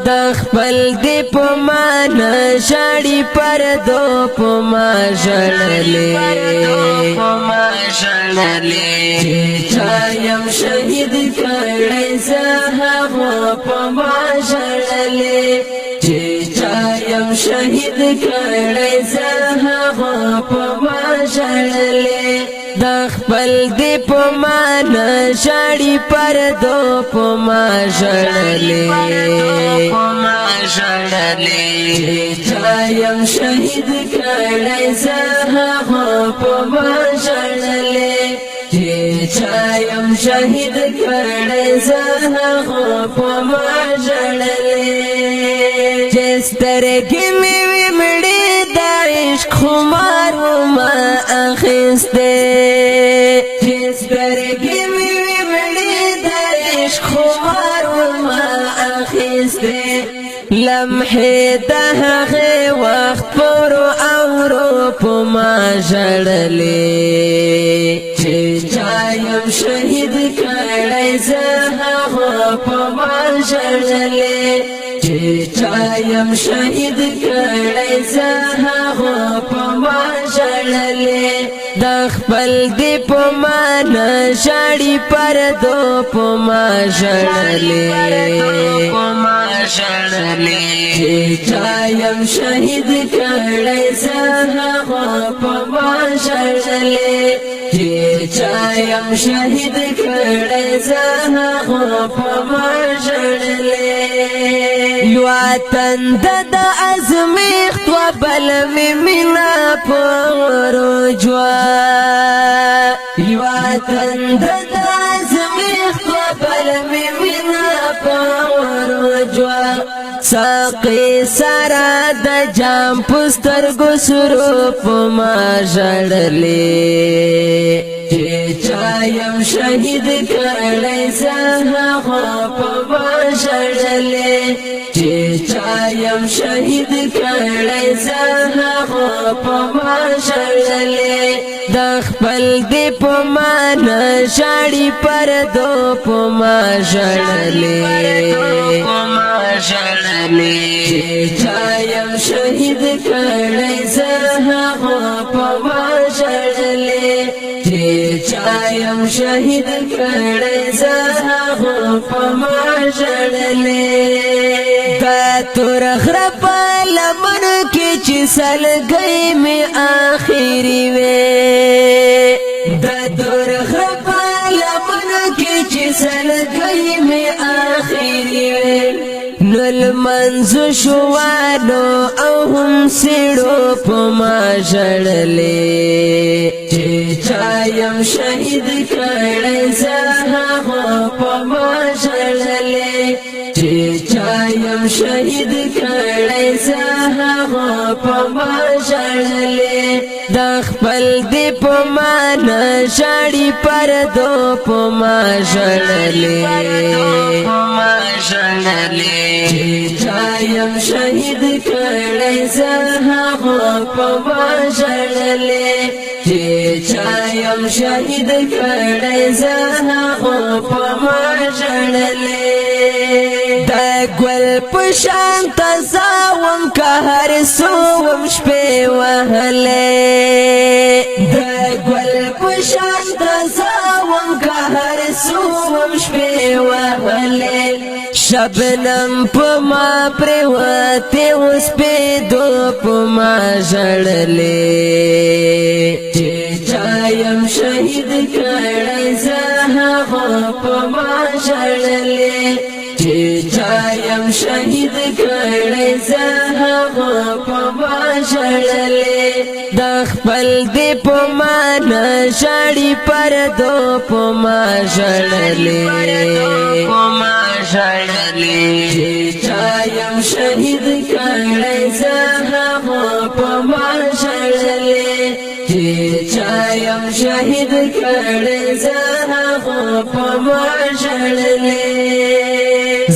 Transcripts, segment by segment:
د خپل دی په مان شاړي پردو په ما ژړلې چایم شهید کړی زه هغه په ما ژړلې چایم شهید کړی زه هغه په ما ژړلې د خپل دی په مان شاړي پردو په ما ژړلې چایم شهید کړی زه هغه په ما ژړلې چایم شهید کړی زه هغه په ما ژړلې چې سترګې مې ومړې د عشق خمار وما اخیستی چې سترګې مې ومړې د عشق خمار وما اخیستی لمحې د هغې وخت پورو اورو په ما ژړلې چې چایم شهید کړی زه هغه په ما ژړلې چایم شهید کړی زه هغه په ما ژړلې د خپل دی په مان شاړي پردو په ما ژړلې چایم شهید کړی زه هغه په ما ژړلې چایم شهید کړی زه هغه په ما ژړلې یوا تند د ازمیخت و بل می مینا په رجوا یوا تند د ازمیخت و بل می مینا په رجوا ساقی سارا د جام پسترګو سرو په ما ژړلې چایم شهید کړی زه هغه په ما ژړلې چایم شهید کړی زه هغه په ما ژړلې د خپل دی په مان شاړي پردو په ما ژړلې چایم شهید کړی زه هغه په ما ژړلې چایم شهید کړی زه هغه په ما ژړلې دا تور غره په لمن کې چې سلګۍ مې آخري وې دا تور غره په لمن کې چې سلګۍ مې آخري وې نو لمنځ شوانو او هم سیړو په ما ژړلې چایم شهید کړی زه هغه په ما ژړلې چایم شهید کړی زه هغه په ما ژړلې د خپل دی په مان شاړي پردو په ما ژړلې چایم شهید کړی زه هغه په ما ژړلې چایم شهید کړی زه هغه په ما ژړلې دا ګل په شان تازه وم که هر څو وم شپې وهلې دا ګل په شان تازه وم که هر څو وم شپې وهلې شبنم په ما پرېوتې اوس پېدو په ما ژړلې چایم شهید کړی زه هغه په ما ژړلې چایم شهید کړی زه هغه په ما ژړلې د خپل دی په مان شاړي پردو په ما ژړلې چایم شهید کړی زه هغه په ما ژړلې چایم شهید کړی زه هغه په ما ژړلې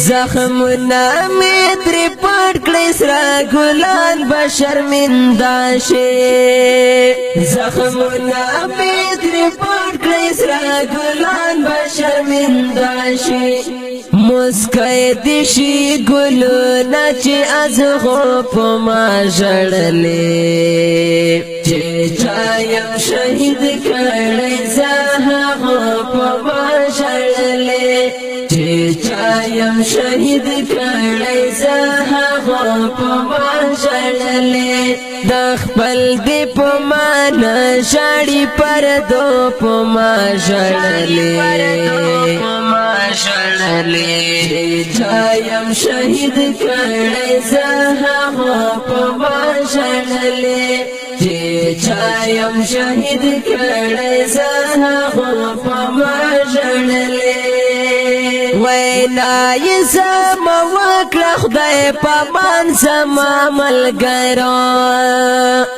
زخمونه مې ترې پټ کړې سره ګلان به شرمنده شي زخمونه مې ترې پټ کړې سره ګلان به شرمنده شي مسکای دیشی گلونا چی از غوپ ما جڑلی چی چایم شهید کردی زها غوپ ما جڑلی چی چایم شهید کردی زها غوپ ما جڑلی دخپل دی پا ما نشاڑی پردو پا ما جڑلی چایم شهید کردی زها غوپ ما جڑلی چایم شهید کردی زها غوپ ما جڑلی وینای زما وکړه خدای پامان زما ملګرو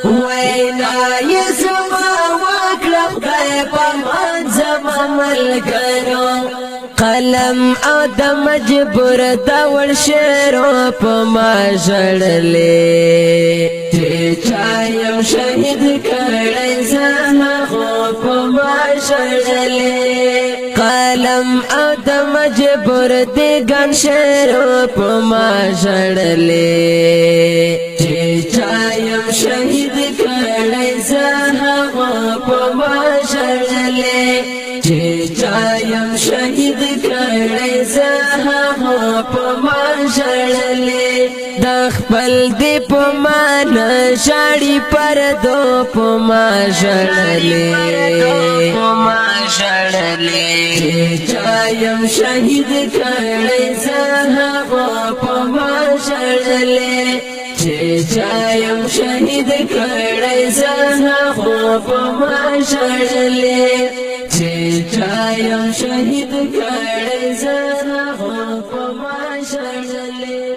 وینای زما وکړه خدای پامان زما ملګرو قلم او د مجبور دور شعر په ما جړلې چایم شهید کړی زما خو په ما جړلې قلم او د مجبور دی ګن شعر په ما جړلې چایم شهید کړی زما خو په ما جړلې چایم شهید کړی زها په ما جړلې د خپل دی په ما نشاړي پردو په ما جړلې چایم شهید کړی زها په ما جړلې چایم شهید کړی زها په ما جړلې چایم شهید کړی زما په ما جړلې